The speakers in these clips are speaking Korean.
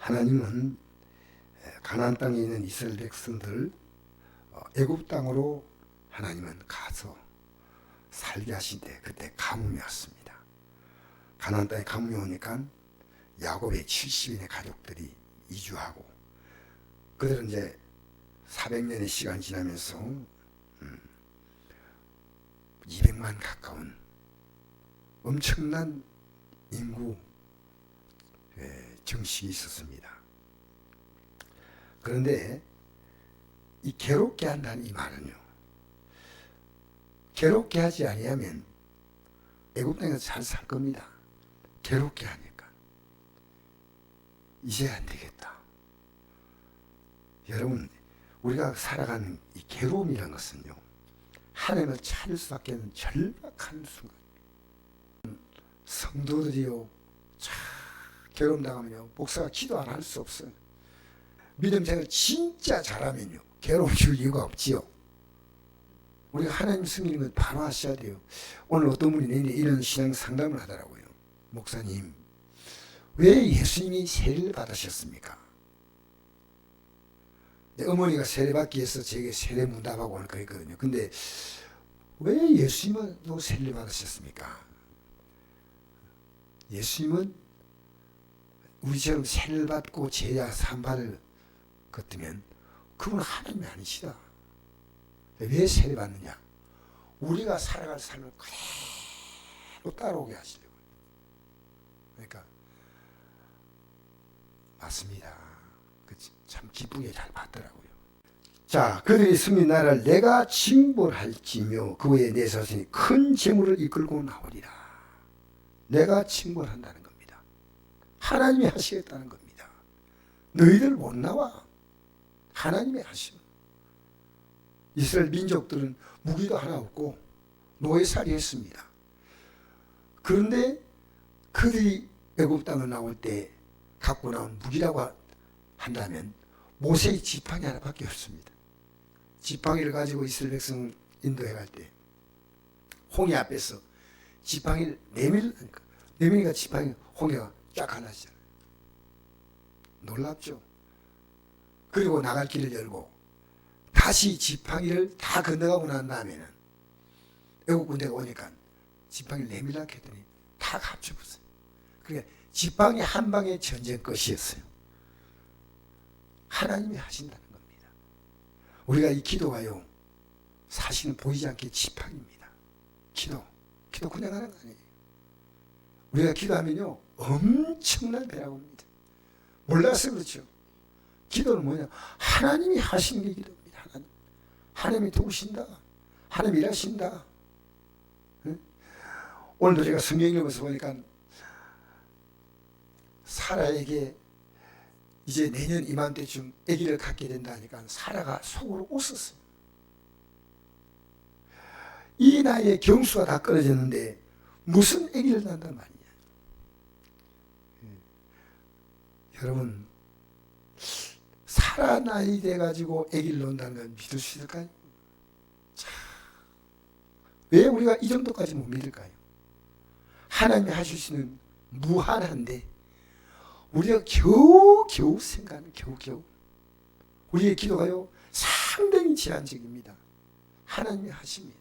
하나님은 가나안 땅에 있는 이스라엘 백성들 애굽 땅으로 하나님은 가서 살게 하신데 그때 가뭄이 왔습니다. 가나안 땅에 가뭄이 오니까 야곱의 70인의 가족들이 이주하고 그들은 이제 400년의 시간이 지나면서 200만 가까운 엄청난 인구 정식이 있었습니다. 그런데 이 괴롭게 한다는 이 말은요, 괴롭게 하지 아니하면 애굽 땅에서 잘 살 겁니다. 괴롭게 하니까 이제 안 되겠다. 여러분, 우리가 살아가는 이 괴로움이라는 것은요, 하나님을 찾을 수밖에 없는 절박한 순간. 성도들이요, 괴로움 당하면요, 목사가 기도 안 할 수 없어요. 믿음 생활 진짜 잘하면요, 괴로움 줄 이유가 없지요. 우리가 하나님 승리는 걸 바로 하셔야 돼요. 오늘 어떤 분이 내내 이런 신앙 상담을 하더라고요. 목사님, 왜 예수님이 세례를 받으셨습니까? 어머니가 세례받기 위해서 제게 세례 문답하고 하는 거였거든요. 근데 왜 예수님은 또 세례를 받으셨습니까? 예수님은 우리처럼 세례를 받고 제자 산발을 걷으면 그분은 하나님이 아니시다. 왜 세례 받느냐? 우리가 살아갈 삶을 그대로 따라오게 하시려고. 그러니까 맞습니다. 참 기쁘게 잘 받더라고요. 자, 그들이 숨긴 나라를 내가 징벌할지며 그 후에 내 자신이 큰 재물을 이끌고 나오리라. 내가 징벌한다는 겁니다. 하나님이 하시겠다는 겁니다. 너희들 못 나와. 하나님이 하시오. 이스라엘 민족들은 무기도 하나 없고 노예살이 했습니다. 그런데 그들이 애굽 땅을 나올 때 갖고 나온 무기라고 한다면 모세의 지팡이 하나밖에 없습니다. 지팡이를 가지고 이스라엘 백성을 인도해 갈 때 홍해 앞에서 지팡이를 내밀니까 지팡이 홍해가 쫙 하나잖아요. 놀랍죠? 그리고 나갈 길을 열고 다시 지팡이를 다 건너가고 난 다음에는 애국 군대가 오니까 지팡이를 내밀라 했더니 다 합쳐봤어요. 그러니까 지팡이 한 방의 전쟁 것이었어요. 하나님이 하신다는 겁니다. 우리가 이 기도가요, 사실은 보이지 않게 지팡이입니다. 기도 그냥 하는 거 아니에요. 우리가 기도하면요, 엄청난 배라고 합니다. 몰라서 그렇죠. 기도는 뭐냐? 하나님이 하시는 게 기도입니다. 하나님이 도우신다. 하나님이 일하신다. 응? 오늘도 제가 성경 읽으면서 보니까 사라에게 이제 내년 이맘때쯤 아기를 갖게 된다 하니까 사라가 속으로 웃었어요. 이 나이에 경수가 다 끊어졌는데 무슨 아기를 낳는단 말이냐. 여러분, 사라 나이 돼가지고 아기를 낳는다는 걸 믿을 수 있을까요? 자, 왜 우리가 이 정도까지 못 믿을까요? 하나님이 하실 수 있는 무한한데 우리가 겨우 생각하는 겨우 우리의 기도가요 상당히 제한적입니다. 하나님이 하십니다.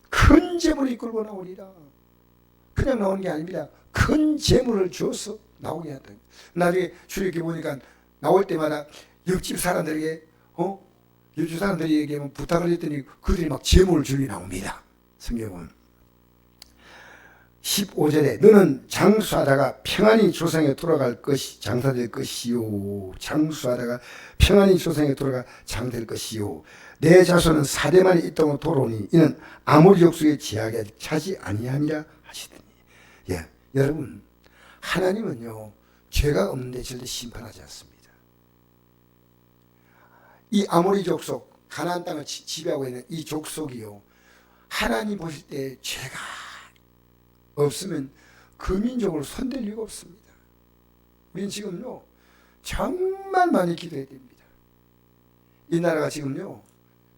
큰 재물을 이끌고 나오리라. 그냥 나오는 게 아닙니다. 큰 재물을 주어서 나오게 하다. 나중에 출애굽기 보니까 나올 때마다 옆집 사람들에게 옆집 사람들에게 부탁을 했더니 그들이 막 재물을 주니 나옵니다. 성경은 15절에 너는 장수하다가 평안히 조상에 돌아갈 것이 장사될 것이요. 장수하다가 평안히 조상에 돌아가 장될 것이요. 내 자손은 4대만이 이 땅으로 돌아오니 이는 아모리 족속의 지하에 차지 아니하니라 하시더니. 예, 여러분, 하나님은요 죄가 없는데 절대 심판하지 않습니다. 이 아모리 족속, 가나안 땅을 지배하고 있는 이 족속이요, 하나님 보실 때 죄가 없으면 그 민족으로 손댈 리가 없습니다. 우리는 지금요 정말 많이 기도해야 됩니다. 이 나라가 지금요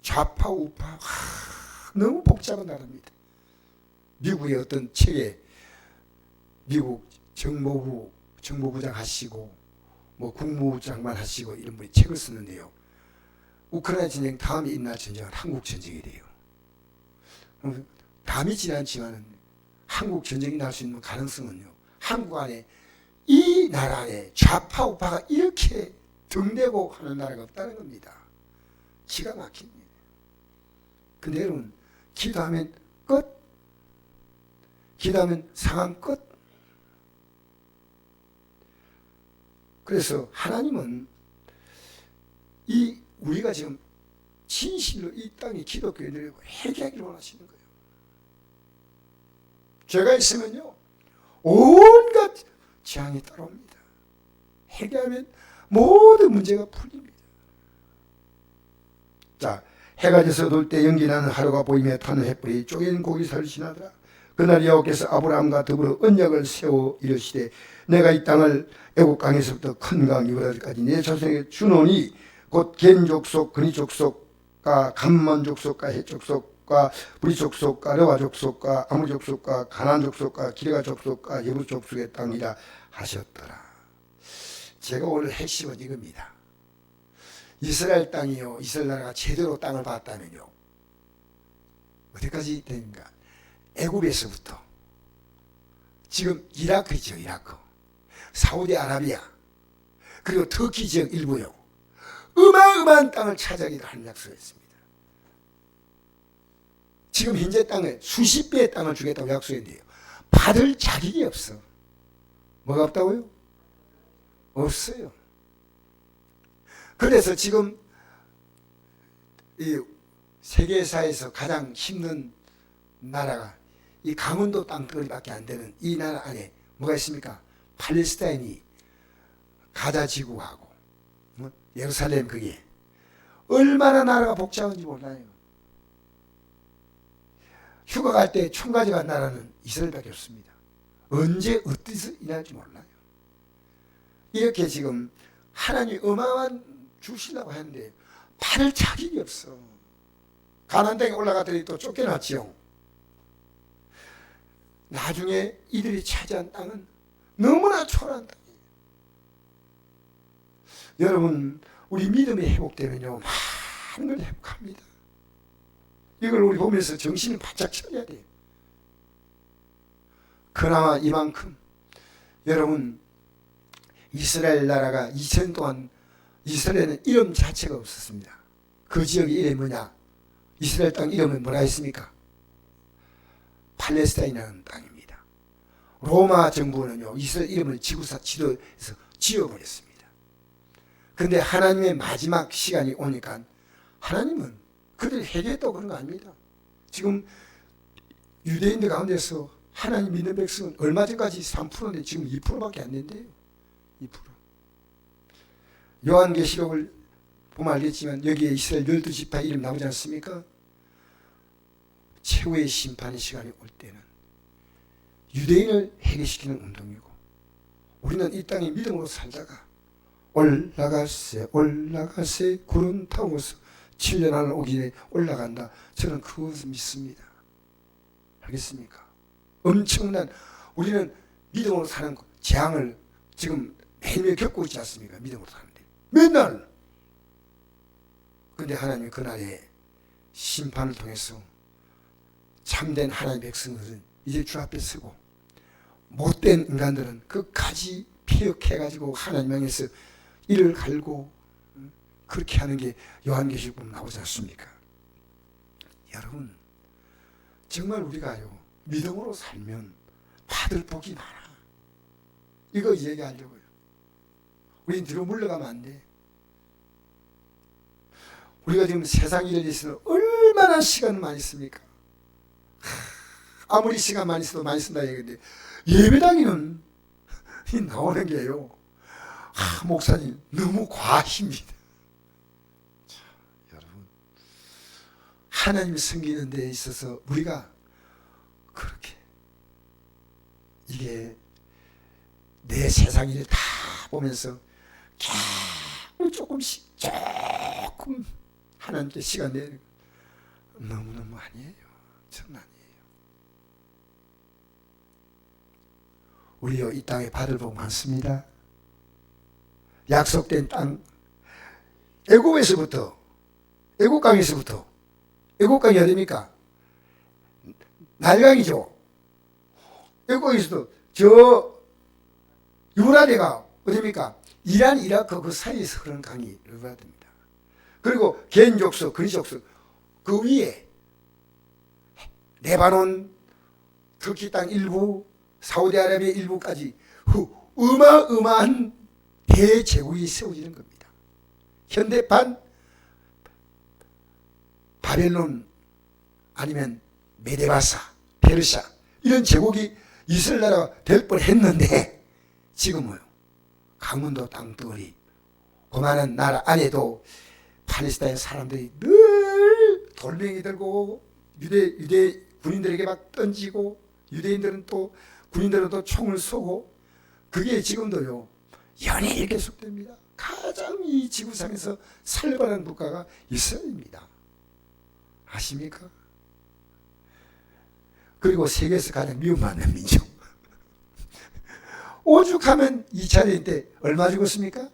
좌파 우파 너무 복잡한 나라입니다. 미국의 어떤 책에 미국 정보부 정보부장 하시고 뭐 국무부 장관 하시고 이런 분이 책을 썼는데요. 우크라이나 전쟁 다음에 일어날 전쟁은 한국 전쟁이 돼요. 담이 지났지만 한국 전쟁이 날 수 있는 가능성은요. 한국 안에 이 나라 안에 좌파 우파가 이렇게 등대고 하는 나라가 없다는 겁니다. 기가 막힙니다. 근데 여러분 기도하면 끝. 기도하면 상황 끝. 그래서 하나님은 이 우리가 지금 진실로 이 땅에 기독교인들을 회개하기를 원하시는 거예요. 죄가 있으면요 온갖 재앙이 따라옵니다. 회개하면 모든 문제가 풀립니다. 자, 해가 져서 돌 때 연기나는 하루가 보이며 타는 횃불이 쪼개진 고기살을 지나더라. 그날 여호와께서 아브라함과 더불어 언약을 세워 이르시되 내가 이 땅을 애국 강에서부터 큰 강 유브라데까지 내 자손에게 주노니 곧 겐 족속, 그니 족속과 감몬 족속과 헷 족속과 브리 족속과 르와 족속과 아므리 족속과 가나안 족속과 기레가 족속과 예부 족속의 땅이라 하셨더라. 제가 오늘 핵심은 이겁니다. 이스라엘 땅이요, 이스라엘 나라가 제대로 땅을 받았다면요 어디까지 됩니까? 애굽에서부터 지금 이라크죠. 이라크, 사우디아라비아, 그리고 터키 지역 일부요 어마어마한 땅을 차지하기를 하는 약속했습니다. 지금 현재 땅에 수십 배의 땅을 주겠다고 약속했는데요 받을 자격이 없어. 뭐가 없다고요? 없어요. 그래서 지금 이 세계사에서 가장 힘든 나라가 이 강원도 땅덩어리밖에 안 되는 이 나라 안에 뭐가 있습니까? 팔레스타인이 가자 지구하고 예루살렘 그게 얼마나 나라가 복잡한지 몰라요. 휴가 갈 때 총 가져간 나라는 이스라엘밖에 없습니다. 언제 어디서 일할지 몰라요. 이렇게 지금 하나님이 어마어마한 주시려고 하는데 받을 자격이 없어. 가나안 땅에 올라갔더니 또 쫓겨났지요. 나중에 이들이 차지한 땅은 너무나 초라한 땅이에요. 여러분 우리 믿음이 회복되면요 많은 걸 회복합니다. 이걸 우리 보면서 정신을 바짝 차려야 돼요. 그나마 이만큼 여러분 이스라엘 나라가 2000년 동안 이스라엘은 이름 자체가 없었습니다. 그 지역의 이름이 뭐냐? 이스라엘 땅 이름은 뭐라 했습니까? 팔레스타인이라는 땅입니다. 로마 정부는요 이스라엘 이름을 지구사 지도에서 지워버렸습니다. 그런데 하나님의 마지막 시간이 오니까 하나님은 그들이 회개했다고 그런 거 아닙니다. 지금 유대인들 가운데서 하나님 믿는 백성은 얼마 전까지 3%인데 지금 2%밖에 안 된대요. 2%. 요한계시록을 보면 알겠지만 여기에 이스라엘 12지파 이름 나오지 않습니까? 최후의 심판의 시간이 올 때는 유대인을 회개시키는 운동이고 우리는 이 땅에 믿음으로 살다가 올라가세 올라가세 구름 타고서 7년 하늘 오기 전에 올라간다. 저는 그것을 믿습니다. 알겠습니까? 엄청난 우리는 믿음으로 사는 재앙을 지금 매일매일 겪고 있지 않습니까? 믿음으로 사는데 맨날. 그런데 하나님이 그날에 심판을 통해서 참된 하나님의 백성들은 이제 주 앞에 서고 못된 인간들은 끝까지 피역해가지고 하나님 명에서 이를 갈고 그렇게 하는 게 요한계시록 보면 나오지 않습니까? 여러분 정말 우리가요 믿음으로 살면 받을 복이 많아. 이거 얘기하려고요. 우린 뒤로 물러가면 안 돼. 우리가 지금 세상 일에 있어서 얼마나 시간을 많이 씁니까? 아무리 시간 많이 써도 많이 쓴다 얘기인데 예배당에는 나오는 게요 목사님 너무 과십니다. 여러분 하나님 섬기는 데 있어서 우리가 그렇게 이게 내 세상 일을 다 보면서 겨우 조금씩 조금 하나님께 시간 내는 너무너무 아니에요. 저는 아니에요. 우리요 이 땅에 받을 복 많습니다. 약속된 땅, 애굽에서부터, 애굽강에서부터, 애굽강이 어딥니까? 나일강이죠. 애굽에서도 저 유브라데가 어딥니까? 이란, 이라크 그 사이에서 흐르는 강이 유브라데입니다. 그리고 겐족속, 그리족속 그 위에 레바논, 터키 땅 일부, 사우디아라비아 일부까지 어마어마한 대제국이 세워지는 겁니다. 현대판 바벨론 아니면 메데바사, 페르시아 이런 제국이 이스라엘 나라가 될 뻔했는데 지금은 강원도 땅덩어리 그만한 나라 안에도 팔레스타인 사람들이 늘 돌멩이 들고 유대 군인들에게 막 던지고 유대인들은 또 군인들은 또 총을 쏘고 그게 지금도요 연일 계속됩니다. 가장 이 지구상에서 살벌한 국가가 이스라엘입니다. 아십니까? 그리고 세계에서 가장 미움받는 민족. 오죽하면 2차 대전 때 얼마 죽었습니까?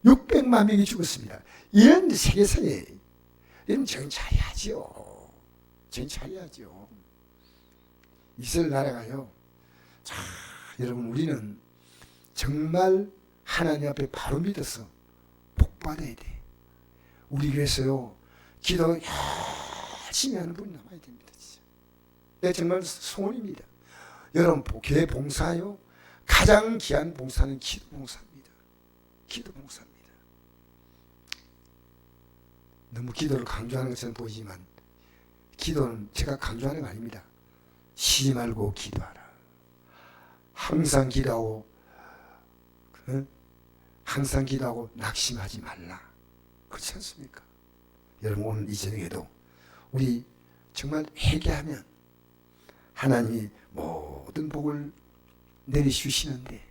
600만 명이 죽었습니다. 이런 세계사에 이런 정찰해야죠. 정찰해야죠. 이스라엘 나라가요. 자, 여러분 우리는 정말 하나님 앞에 바로 믿어서 복받아야 돼. 우리 교회에서요 기도 열심히 하는 분이 남아야 됩니다. 진짜. 네, 정말 소원입니다. 여러분 교회 봉사요 가장 귀한 봉사는 기도 봉사입니다. 기도 봉사입니다. 너무 기도를 강조하는 것처럼 보이지만 기도는 제가 강조하는 거 아닙니다. 쉬지 말고 기도하라. 항상 기도하고 항상 기도하고 낙심하지 말라. 그렇지 않습니까? 여러분 오늘 이 저녁에도 우리 정말 회개하면 하나님이 모든 복을 내리주시는데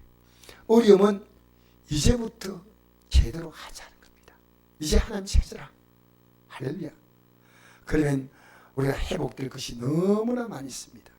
어려움은 이제부터 제대로 하자는 겁니다. 이제 하나님 찾으라. 할렐루야. 그러면 우리가 회복될 것이 너무나 많이 있습니다.